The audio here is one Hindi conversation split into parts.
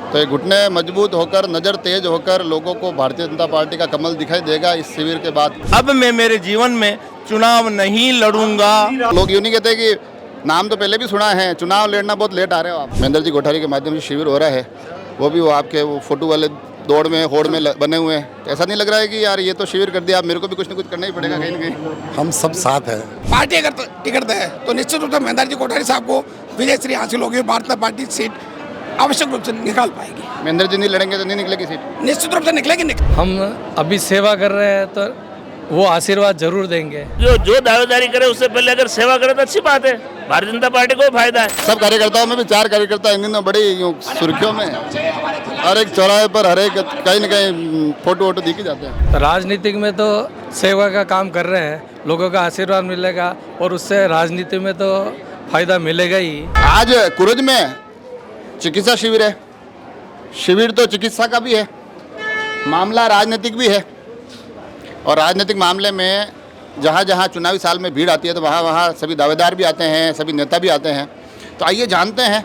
तो ये घुटने मजबूत होकर, नज़र तेज होकर लोगों को भारतीय जनता पार्टी का कमल दिखाई देगा इस शिविर के बाद। अब मैं मेरे जीवन में चुनाव नहीं लड़ूंगा। लोग यूँ नहीं कहते कि नाम तो पहले भी सुना है, चुनाव लड़ना बहुत लेट आ रहे हो आप। महेंद्र जी कोठारी के माध्यम से शिविर हो रहा है, वो भी वो आपके वो फोटो वाले दौड़ में होड़ में बने हुए हैं। तो ऐसा नहीं लग रहा है कि यार ये तो शिविर कर दिया, अब मेरे को भी कुछ ना कुछ करना ही पड़ेगा कहीं ना कहीं। हम सब साथ हैं। पार्टी अगर टिकट दे तो निश्चित रूप से महेंद्र जी कोठारी साहब को विजय श्री हासिल होगी, भारतीय पार्टी सीट आवश्यक रूप से निकाल पाएगी। महेंद्र जी नहीं लड़ेंगे तो नहीं निकलेगी सीट? निश्चित रूप से निकलेगी। हम अभी सेवा कर रहे हैं तो वो आशीर्वाद जरूर देंगे। जो दावेदारी करे उससे पहले अगर सेवा करे तो अच्छी बात है, भारतीय जनता पार्टी को फायदा है। सब कार्यकर्ताओं में भी 4 कार्यकर्ता इन दिनों बड़ी यूँ सुर्खियों में, हर एक चौराहे पर हर एक कहीं ना कहीं फोटो वोटो दिखे जाते हैं। राजनीतिक में तो सेवा का काम कर रहे हैं, लोगों का आशीर्वाद मिलेगा और उससे राजनीति में तो फायदा मिलेगा ही। आज कुरुज में चिकित्सा शिविर है। शिविर तो चिकित्सा का भी है, मामला राजनीतिक भी है। और राजनीतिक मामले में जहाँ जहाँ चुनावी साल में भीड़ आती है तो वहाँ वहाँ सभी दावेदार भी आते हैं, सभी नेता भी आते हैं। तो आइए जानते हैं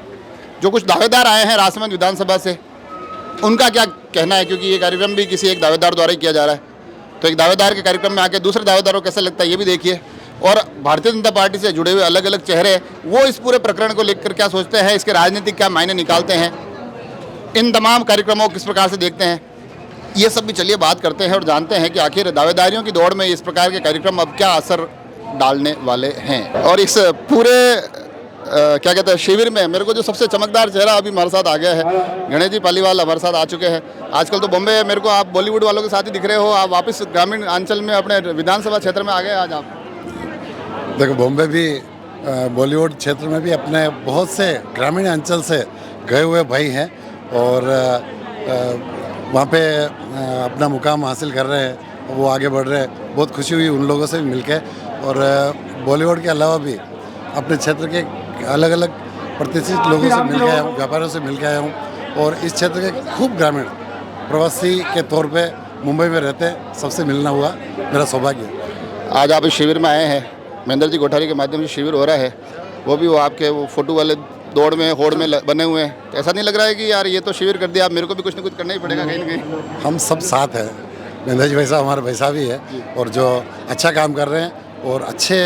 जो कुछ दावेदार आए हैं राजसमंद विधानसभा से, उनका क्या कहना है, क्योंकि ये कार्यक्रम भी किसी एक दावेदार द्वारा ही किया जा रहा है। तो एक दावेदार के कार्यक्रम में आके दूसरे दावेदारों को कैसा लगता है ये भी देखिए। और भारतीय जनता पार्टी से जुड़े हुए अलग अलग चेहरे वो इस पूरे प्रकरण को लेकर क्या सोचते हैं, इसके राजनीतिक क्या मायने निकालते हैं, इन तमाम कार्यक्रमों को किस प्रकार से देखते हैं, ये सब भी चलिए बात करते हैं और जानते हैं कि आखिर दावेदारियों की दौड़ में इस प्रकार के कार्यक्रम अब क्या असर डालने वाले हैं। और इस पूरे क्या कहते हैं शिविर में मेरे को जो सबसे चमकदार चेहरा अभी हमारे साथ आ गया है, गणेश जी पालीवाल हमारे साथ आ चुके हैं। आजकल तो बॉम्बे मेरे को आप बॉलीवुड वालों के साथ ही दिख रहे हो, आप वापस ग्रामीण अंचल में अपने विधानसभा क्षेत्र में आ गए आज आप। देखो, बॉम्बे भी बॉलीवुड क्षेत्र में भी अपने बहुत से ग्रामीण अंचल से गए हुए भाई हैं और वहाँ पे अपना मुकाम हासिल कर रहे हैं, वो आगे बढ़ रहे हैं। बहुत खुशी हुई उन लोगों से भी मिलके। और बॉलीवुड के अलावा भी अपने क्षेत्र के अलग अलग प्रतिष्ठित लोगों से मिल के आया हूँ, व्यापारियों से मिल के आया हूँ। और इस क्षेत्र के खूब ग्रामीण प्रवासी के तौर पे मुंबई में रहते हैं, सबसे मिलना हुआ मेरा सौभाग्य। आज आप इस शिविर में आए हैं, महेंद्र जी कोठारी के माध्यम से शिविर हो रहा है, वो भी वो आपके वो फोटो वाले दौड़ में होड़ में बने हुए हैं। तो ऐसा नहीं लग रहा है कि यार ये तो शिविर कर दिया, अब मेरे को भी कुछ ना कुछ करना ही पड़ेगा कहीं ना कहीं? हम सब साथ हैं। महेंद्र जी भाई साहब हमारे भाई साहब ही है और जो अच्छा काम कर रहे हैं और अच्छे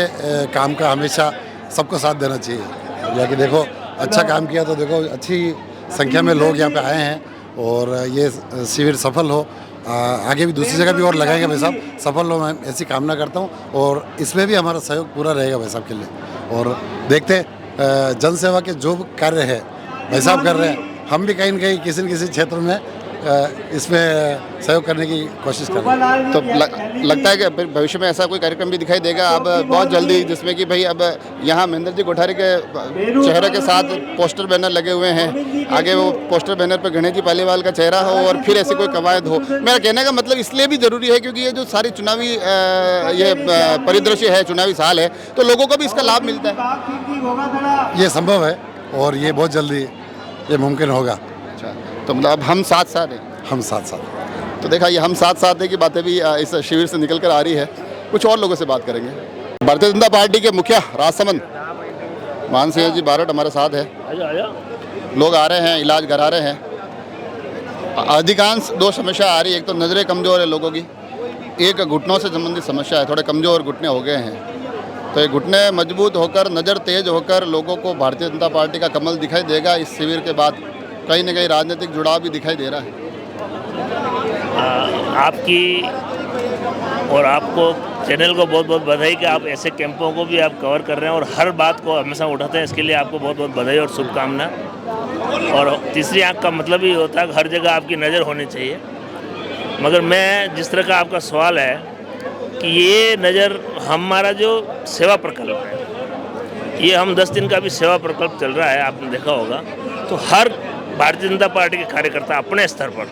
काम का हमेशा सबको साथ देना चाहिए। जाके देखो, अच्छा काम किया तो देखो अच्छी संख्या में लोग यहाँ पे आए हैं और ये शिविर सफल हो। आगे भी दूसरी जगह भी और लगाएंगे भाई साहब, सफल हो, मैं ऐसी कामना करता हूँ। और इसमें भी हमारा सहयोग पूरा रहेगा भाई साहब के लिए। और देखते जन सेवा के जो कार्य है भाई साहब कर रहे हैं, हम भी कहीं न कहीं किसी न किसी क्षेत्र में इसमें सहयोग करने की कोशिश कर रहे हैं। तो लगता है कि भविष्य में ऐसा कोई कार्यक्रम भी दिखाई देगा अब बहुत जल्दी, जिसमें कि भाई अब यहाँ महेंद्र जी कोठारी के चेहरे के साथ पोस्टर बैनर लगे हुए हैं, आगे वो पोस्टर बैनर पर गणेश जी पालीवाल का चेहरा हो और फिर ऐसी कोई कवायद हो। मेरा कहने का मतलब इसलिए भी ज़रूरी है क्योंकि ये जो सारी चुनावी ये परिदृश्य है, चुनावी साल है, तो लोगों को भी इसका लाभ मिलता है। ये संभव है और ये बहुत जल्दी ये मुमकिन होगा। अच्छा, तो मतलब अब हम साथ साथ हैं। हम साथ साथ। तो देखा, ये हम साथ साथ है की बातें भी इस शिविर से निकल कर आ रही है। कुछ और लोगों से बात करेंगे। भारतीय जनता पार्टी के मुखिया राजसमंद मान सिंह जी बारट हमारे साथ है। लोग आ रहे हैं, इलाज करा रहे हैं। अधिकांश 2 समस्या आ रही है, एक तो नज़रें कमज़ोर है लोगों की, एक घुटनों से संबंधित समस्या है, थोड़े कमज़ोर घुटने हो गए हैं। तो ये घुटने मजबूत होकर, नज़र तेज होकर लोगों को भारतीय जनता पार्टी का कमल दिखाई देगा इस शिविर के बाद। कहीं ना कहीं राजनीतिक जुड़ाव भी दिखाई दे रहा है। आपकी और आपको चैनल को बहुत बहुत बधाई कि आप ऐसे कैंपों को भी आप कवर कर रहे हैं और हर बात को हमेशा उठाते हैं। इसके लिए आपको बहुत बहुत बधाई और शुभकामना। और तीसरी आंख का मतलब ही होता है कि हर जगह आपकी नज़र होनी चाहिए। मगर मैं जिस तरह का आपका सवाल है कि ये नज़र, हमारा जो सेवा प्रकल्प है, ये हम 10 दिन का भी सेवा प्रकल्प चल रहा है, आपने देखा होगा। तो हर भारतीय जनता पार्टी के कार्यकर्ता अपने स्तर पर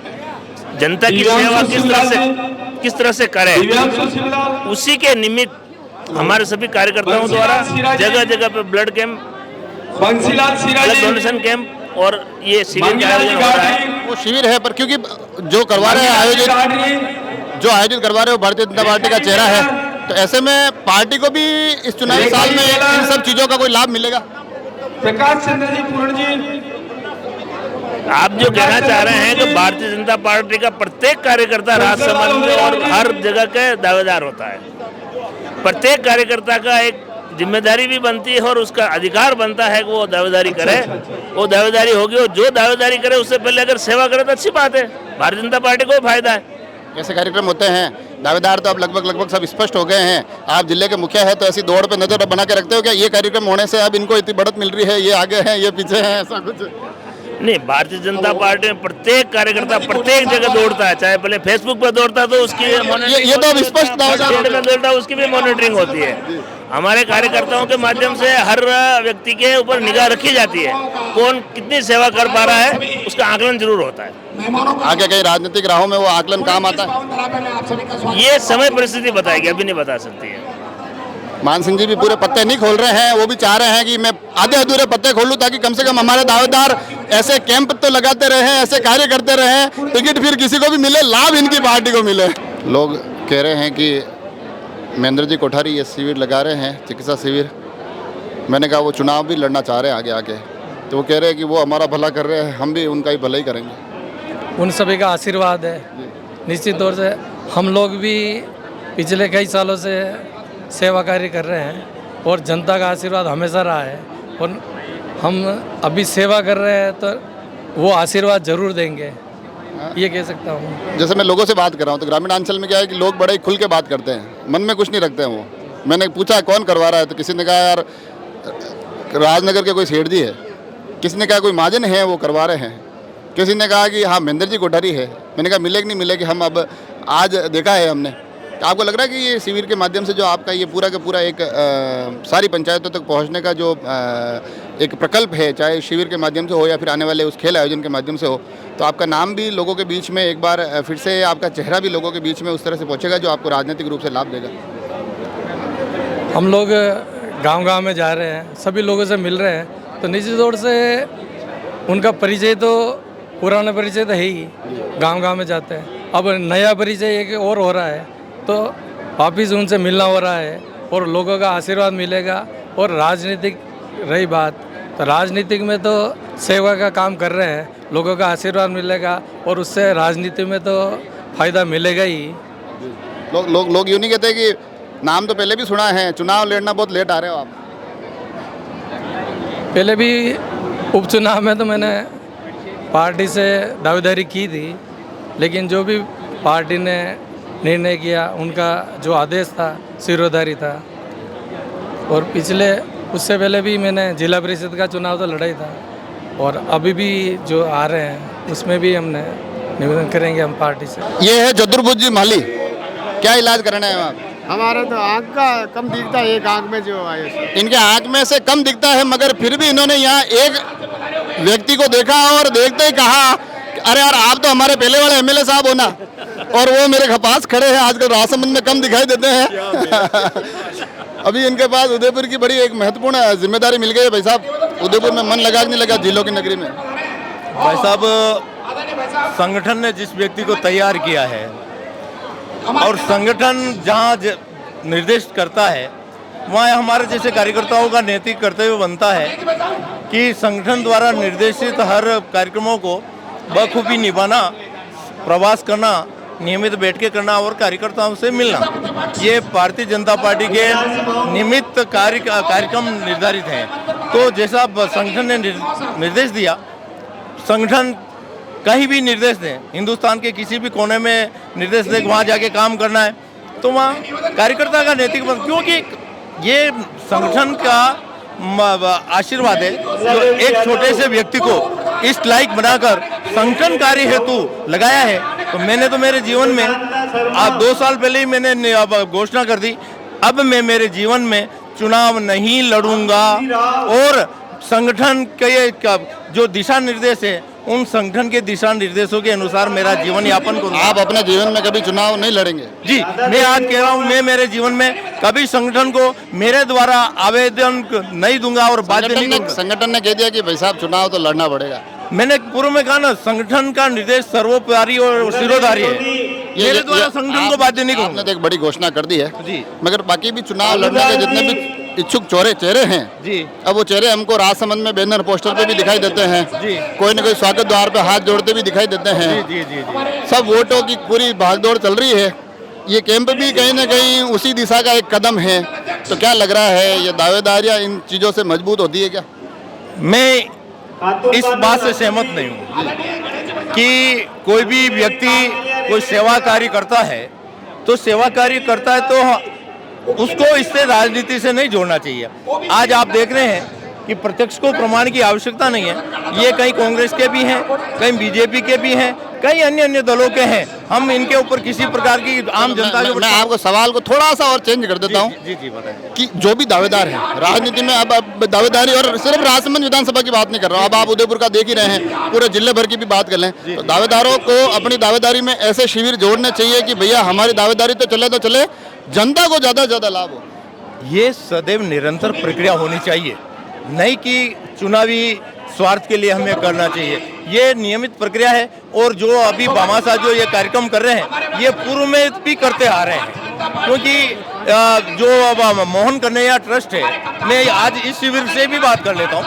जनता की सेवा किस तरह से करें, उसी के निमित्त हमारे सभी कार्यकर्ताओं द्वारा जगह जगह पे blood camp, blood donation camp और ये शिविर का आयोजन हो रहा है। वो शिविर है पर क्योंकि जो करवा रहे हैं आयोजित करवा रहे हो भारतीय जनता पार्टी का चेहरा है, तो ऐसे में पार्टी को भी इस चुनावी साल में इन सब चीज़ों का कोई लाभ मिलेगा? प्रकाश चंद्र जी पूर्ण जी आप जो कहना चाह रहे हैं कि भारतीय जनता पार्टी का प्रत्येक कार्यकर्ता राजसमंद में और हर जगह का दावेदार होता है। प्रत्येक कार्यकर्ता का एक जिम्मेदारी भी बनती है और उसका अधिकार बनता है कि वो दावेदारी करे। वो दावेदारी होगी, और जो दावेदारी करे उससे पहले अगर सेवा करे तो अच्छी बात है, भारतीय जनता पार्टी को फायदा है। ऐसे कार्यक्रम होते हैं, दावेदार तो अब लगभग सब स्पष्ट हो गए हैं। आप जिले के मुखिया है तो ऐसी दौड़ पे नजर बना के रखते हो क्या ये कार्यक्रम होने से अब इनको इतनी बढ़त मिल रही है, ये आगे हैं, ये पीछे हैं, ऐसा कुछ? नहीं, भारतीय जनता पार्टी में प्रत्येक कार्यकर्ता प्रत्येक जगह दौड़ता है, चाहे पहले फेसबुक पर दौड़ता तो उसकी ये तो अब स्पष्ट दावेदार में दौड़ता है, उसकी भी मॉनिटरिंग होती है। हमारे कार्यकर्ताओं के माध्यम से हर व्यक्ति के ऊपर निगाह रखी जाती है, कौन कितनी सेवा कर पा रहा है उसका आकलन जरूर होता है। आगे कहीं राजनीतिक राहों में वो आकलन काम आता है? ये समय परिस्थिति बताएगी, अभी नहीं बता सकती है। मान सिंह जी भी पूरे पत्ते नहीं खोल रहे हैं, वो भी चाह रहे हैं कि मैं आधे अधूरे पत्ते खोलूं ताकि कम से कम हमारे दावेदार ऐसे कैंप तो लगाते रहे, ऐसे कार्य करते रहे, टिकट फिर किसी को भी मिले, लाभ इनकी पार्टी को मिले। लोग कह रहे हैं कि महेंद्र जी कोठारी ये शिविर लगा रहे हैं, चिकित्सा शिविर। मैंने कहा वो चुनाव भी लड़ना चाह रहे हैं आगे आके, तो वो कह रहे हैं कि वो हमारा भला कर रहे हैं, हम भी उनका ही भला ही करेंगे। उन सभी का आशीर्वाद है। निश्चित तौर से हम लोग भी पिछले कई सालों से सेवा कार्य कर रहे हैं और जनता का आशीर्वाद हमेशा रहा है, और हम अभी सेवा कर रहे हैं तो वो आशीर्वाद जरूर देंगे, ये कह सकता हूँ। जैसे मैं लोगों से बात कर रहा हूँ तो ग्रामीण अंचल में क्या है कि लोग बड़े ही खुल के बात करते हैं, मन में कुछ नहीं रखते हैं वो। मैंने पूछा कौन करवा रहा है, तो किसी ने कहा यार राजनगर के कोई सेठ जी है, किसी ने कहा कोई महाजन है वो करवा रहे हैं, किसी ने कहा कि हाँ महेंद्र जी कोठारी है। मैंने कहा मिले कि नहीं मिले, कि हम अब आज देखा है हमने। तो आपको लग रहा है कि ये शिविर के माध्यम से जो आपका ये पूरा का पूरा एक सारी पंचायतों तक पहुंचने का जो एक प्रकल्प है, चाहे शिविर के माध्यम से हो या फिर आने वाले उस खेल आयोजन के माध्यम से हो, तो आपका नाम भी लोगों के बीच में एक बार फिर से, आपका चेहरा भी लोगों के बीच में उस तरह से पहुंचेगा जो आपको राजनीतिक रूप से लाभ देगा? हम लोग गांव-गांव में जा रहे हैं, सभी लोगों से मिल रहे हैं, तो निश्चित तौर से उनका परिचय तो पुराना परिचय तो है ही, गांव-गांव में जाते हैं। अब नया परिचय एक और हो रहा है, तो वापिस उनसे मिलना हो रहा है और लोगों का आशीर्वाद मिलेगा। और राजनीतिक रही बात, तो राजनीतिक में तो सेवा का काम कर रहे हैं, लोगों का आशीर्वाद मिलेगा और उससे राजनीति में तो फायदा मिलेगा ही। लोग यूँ नहीं कहते कि नाम तो पहले भी सुना है, चुनाव लड़ना बहुत लेट आ रहे हो आप? पहले भी उपचुनाव में तो मैंने पार्टी से दावेदारी की थी, लेकिन जो भी पार्टी ने निर्णय किया, उनका जो आदेश था सिरोधारी था। और पिछले उससे पहले भी मैंने जिला परिषद का चुनाव तो लड़ा ही था, और अभी भी जो आ रहे हैं उसमें भी हमने निवेदन करेंगे हम पार्टी से। ये है चतुर्भुज जी माली, क्या इलाज करना है आप? हमारे तो आँख का कम दिखता है, एक आँख में जो आए, इनके आँख में से कम दिखता है, मगर फिर भी इन्होंने यहाँ एक व्यक्ति को देखा और देखते ही कहा अरे यार आप तो हमारे पहले वाले एमएलए साहब हो ना, और वो मेरे पास खड़े हैं। आजकल राजसमंद में कम दिखाई देते हैं। अभी इनके पास उदयपुर की बड़ी एक महत्वपूर्ण जिम्मेदारी मिल गई है। भाई साहब, उदयपुर में मन लगा नहीं लगा झीलों की नगरी में? भाई साहब, संगठन ने जिस व्यक्ति को तैयार किया है और संगठन जहाँ निर्देश करता है, वहाँ हमारे जैसे कार्यकर्ताओं का नैतिक कर्तव्य बनता है कि संगठन द्वारा निर्देशित हर कार्यक्रमों को बखूबी निभाना, प्रवास करना, नियमित बैठ के करना और कार्यकर्ताओं से मिलना, ये भारतीय जनता पार्टी के नियमित कार्यक्रम निर्धारित हैं। तो जैसा संगठन ने निर्देश दिया, संगठन कहीं भी निर्देश दें, हिंदुस्तान के किसी भी कोने में निर्देश दें वहाँ जाके काम करना है, तो वहाँ कार्यकर्ता का नैतिक बन, क्योंकि ये संगठन का आशीर्वाद है जो एक छोटे से व्यक्ति को इस लायक बनाकर संगठन कार्य हेतु लगाया है। तो मैंने तो मेरे जीवन में आज 2 साल पहले ही मैंने घोषणा कर दी, अब मैं मेरे जीवन में चुनाव नहीं लड़ूंगा और संगठन के जो दिशा निर्देश है उन संगठन के दिशा निर्देशों के अनुसार मेरा जीवन यापन करूंगा। आप अपने जीवन में कभी चुनाव नहीं लड़ेंगे? जी, मैं आज कह रहा हूँ, मैं मेरे जीवन में कभी संगठन को मेरे द्वारा आवेदन नहीं दूंगा और बाध्य नहीं करूंगा। संगठन ने कह दिया कि भाई साहब चुनाव तो लड़ना पड़ेगा। मैंने पूर्व में कहा ना, संगठन का निर्देश सर्वोपरि और सिरोधारी है, मेरे द्वारा संगठन को बाध्य नहीं करूंगा। आपने तो एक बड़ी घोषणा कर दी है जी, मगर बाकी भी चुनाव लड़ने के जितने भी इच्छुक चेहरे हैं जी अब वो चेहरे हमको राजसमंद में बैनर पोस्टर पे भी दिखाई देते हैं जी कोई ना कोई स्वागत द्वार पे हाथ जोड़ते भी दिखाई देते हैं जी जी जी सब वोटों की पूरी भागदौड़ चल रही है ये कैंप भी कहीं ना कहीं उसी दिशा का एक कदम है तो क्या लग रहा है ये दावेदारियां इन चीज़ों से मजबूत होती है क्या मैं इस बात से सहमत नहीं हूँ कि कोई भी व्यक्ति कोई सेवा कार्य करता है तो सेवा कार्य करता है तो उसको इससे राजनीति से नहीं जोड़ना चाहिए। आज आप देख रहे हैं कि प्रत्यक्ष को प्रमाण की आवश्यकता नहीं है। ये कई कांग्रेस के भी हैं, कई बीजेपी के भी हैं, कई अन्य दलों के हैं। हम इनके ऊपर किसी प्रकार की आम जनता के मैं आपको सवाल को थोड़ा सा और चेंज कर देता हूँ जी जी बताएं कि जो भी दावेदार हैं राजनीति में अब दावेदारी और सिर्फ राजसमंद विधानसभा की बात नहीं कर रहा हूँ अब आप उदयपुर का देख ही रहे हैं पूरे जिले भर की भी बात कर लें तो दावेदारों को अपनी दावेदारी में ऐसे शिविर जोड़ने चाहिए कि भैया हमारी दावेदारी तो चले जनता को ज़्यादा से ज़्यादा लाभ हो। ये सदैव निरंतर प्रक्रिया होनी चाहिए, नहीं कि चुनावी स्वार्थ के लिए हमें करना चाहिए। ये नियमित प्रक्रिया है और जो अभी भामाशाह जो ये कार्यक्रम कर रहे हैं ये पूर्व में भी करते आ रहे हैं क्योंकि जो अब मोहन कन्हैया ट्रस्ट है मैं आज इस शिविर से भी बात कर लेता हूँ।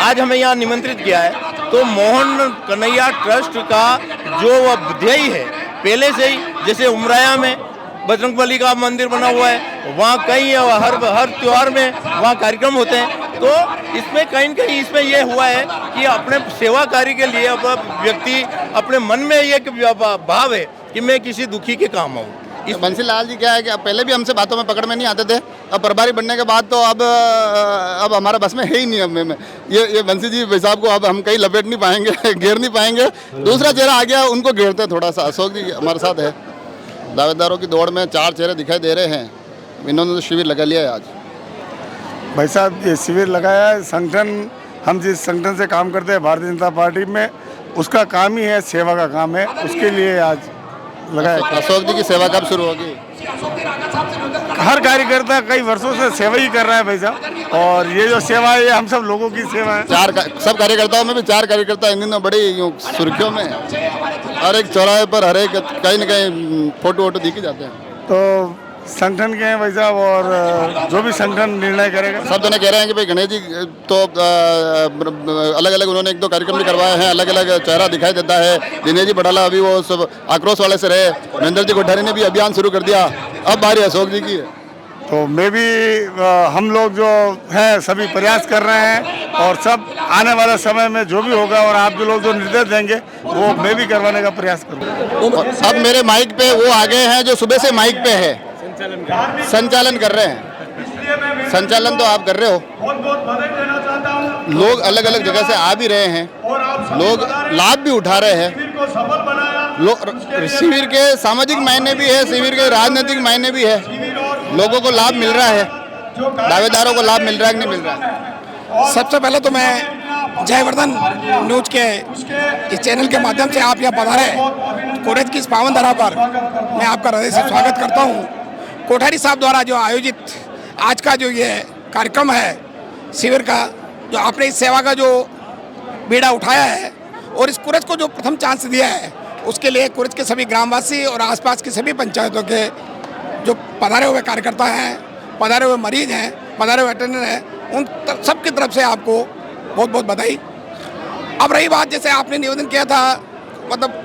आज हमें यहाँ निमंत्रित किया है तो मोहन कन्हैया ट्रस्ट का जो ध्येय है पहले से ही जैसे उमराया में बजरंगबली का मंदिर बना हुआ है वहाँ कई हर त्योहार में वहाँ कार्यक्रम होते हैं तो इसमें कहीं न कहीं इसमें ये हुआ है कि अपने सेवा कार्य के लिए व्यक्ति अपने मन में एक भाव है कि मैं किसी दुखी के काम आऊँ। इस बंसी लाल जी क्या है कि अब पहले भी हमसे बातों में पकड़ में नहीं आते थे अब प्रभारी बनने के बाद तो अब हमारा बस में है ही नहीं। अब ये बंसी जी भाई साहब को अब हम कहीं लपेट नहीं पाएंगे घेर नहीं पाएंगे दूसरा चेहरा आ गया उनको घेरते थोड़ा सा। अशोक जी हमारे साथ है दावेदारों की दौड़ में 4 चेहरे दिखाई दे रहे हैं इन्होंने तो शिविर लगा लिया है आज। भाई साहब ये शिविर लगाया है संगठन हम जिस संगठन से काम करते हैं भारतीय जनता पार्टी में उसका काम ही है सेवा का काम है उसके लिए आज लगाया। अशोक जी की सेवा कब शुरू होगी? हर कार्यकर्ता कई वर्षों से सेवा ही कर रहा है भाई साहब और ये जो सेवा है ये हम सब लोगों की सेवा है। सब कार्यकर्ताओं में भी 4 कार्यकर्ता इन दिनों बड़ी सुर्खियों में है हर एक चौराहे पर हर एक कहीं न कहीं फोटो दिखे जाते हैं। तो संगठन के हैं भाई साहब और जो भी संगठन निर्णय करेगा। सब जने कह रहे हैं कि भाई गणेश जी तो अलग अलग उन्होंने 1-2 कार्यक्रम भी करवाए हैं अलग अलग चेहरा दिखाई देता है। दिनेश जी बढ़ाला अभी वो सब आक्रोश वाले से रहे महेंद्र जी कोठारी ने भी अभियान शुरू कर दिया अब बारी अशोक जी की है। तो मैं भी हम लोग जो हैं सभी प्रयास कर रहे हैं और सब आने वाले समय में जो भी होगा और आप जो लोग जो निर्देश देंगे वो मैं भी करवाने का प्रयास करूँगा। अब मेरे माइक पे वो आ गए हैं जो सुबह से माइक पे है संचालन कर रहे हैं। संचालन तो आप कर रहे हो लोग अलग अलग जगह से आ भी रहे हैं लोग लाभ भी उठा रहे हैं शिविर के सामाजिक मायने भी है शिविर के राजनीतिक मायने भी है लोगों को लाभ मिल रहा है दावेदारों को लाभ मिल रहा है कि नहीं मिल रहा है। सबसे पहले तो मैं जयवर्धन न्यूज के इस चैनल के माध्यम से आप यहाँ पधारे कोरेज की इस पावन धरा पर मैं आपका हृदय से स्वागत करता हूँ। कोठारी साहब द्वारा जो आयोजित आज का जो ये कार्यक्रम है शिविर का जो आपने इस सेवा का जो बीड़ा उठाया है और इस कुरेज को जो प्रथम चांस दिया है उसके लिए कुरेज के सभी ग्रामवासी और आसपास की सभी पंचायतों के जो पधारे हुए कार्यकर्ता हैं पधारे हुए मरीज हैं पधारे हुए अटेंडर हैं उन सब की तरफ से आपको बहुत बहुत बधाई। अब रही बात जैसे आपने निवेदन किया था मतलब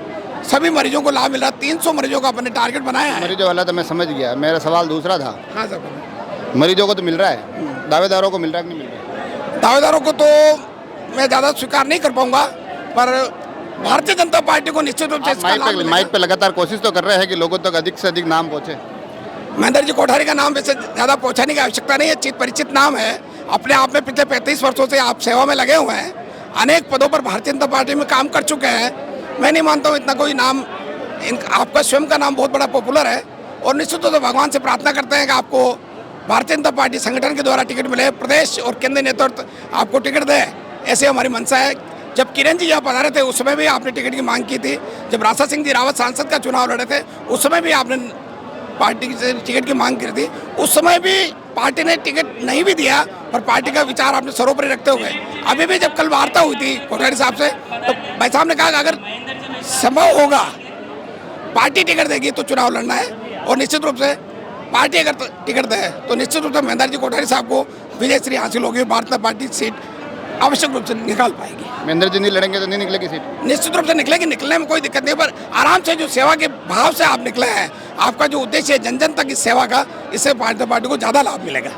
सभी मरीजों को लाभ मिल रहा 300 मरीजों का अपने टारगेट बनाया है। मरीजों वाला तो मैं समझ गया मेरा सवाल दूसरा था। हाँ सर मरीजों को तो मिल रहा है दावेदारों को मिल रहा है कि नहीं मिल रहा है? दावेदारों को तो मैं ज़्यादा स्वीकार नहीं कर पाऊंगा पर भारतीय जनता पार्टी को निश्चित रूप से माइक पे लगातार कोशिश तो कर रहे हैं कि लोगों तक अधिक से अधिक नाम पहुँचे। महेंद्र जी कोठारी का नाम वैसे ज़्यादा पहुँचाने की आवश्यकता नहीं है चित परिचित नाम है अपने आप में पिछले 35 वर्षों से आप सेवा में लगे हुए हैं अनेक पदों पर भारतीय जनता पार्टी में काम कर चुके हैं। मैं नहीं मानता हूँ इतना कोई नाम आपका स्वयं का नाम बहुत बड़ा पॉपुलर है और निश्चित तौर से भगवान से प्रार्थना करते हैं कि आपको भारतीय जनता पार्टी संगठन के द्वारा टिकट मिले प्रदेश और केंद्रीय नेतृत्व आपको टिकट दे ऐसे हमारी मंशा है। जब किरण जी यहाँ पधारे थे उस समय भी आपने टिकट की मांग की थी जब राजा सिंह जी रावत सांसद का चुनाव लड़े थे उस समय भी आपने पार्टी से टिकट की मांग की थी उस समय भी पार्टी ने टिकट नहीं भी दिया पर पार्टी का विचार आपने सर्वोपरि रखते हुए अभी भी जब कल वार्ता हुई थी कोठारी साहब से तो भाई साहब ने कहा कि अगर संभव होगा पार्टी टिकट देगी तो चुनाव लड़ना है और निश्चित रूप से पार्टी अगर टिकट दे तो निश्चित रूप से महेंद्र जी कोठारी साहब को विजय श्री हासिल होगी, भारतीय जनता पार्टी सीट आवश्यक रूप से निकाल पाएगी। महेंद्र जी नहीं लड़ेंगे तो नहीं निकलेगी सीट? निश्चित रूप से निकलेगी, निकलने में कोई दिक्कत नहीं, पर आराम से जो सेवा के भाव से आप निकले हैं, आपका जो उद्देश्य है जन जन तक इस सेवा का, इससे भारतीय जनता पार्टी को ज़्यादा लाभ मिलेगा।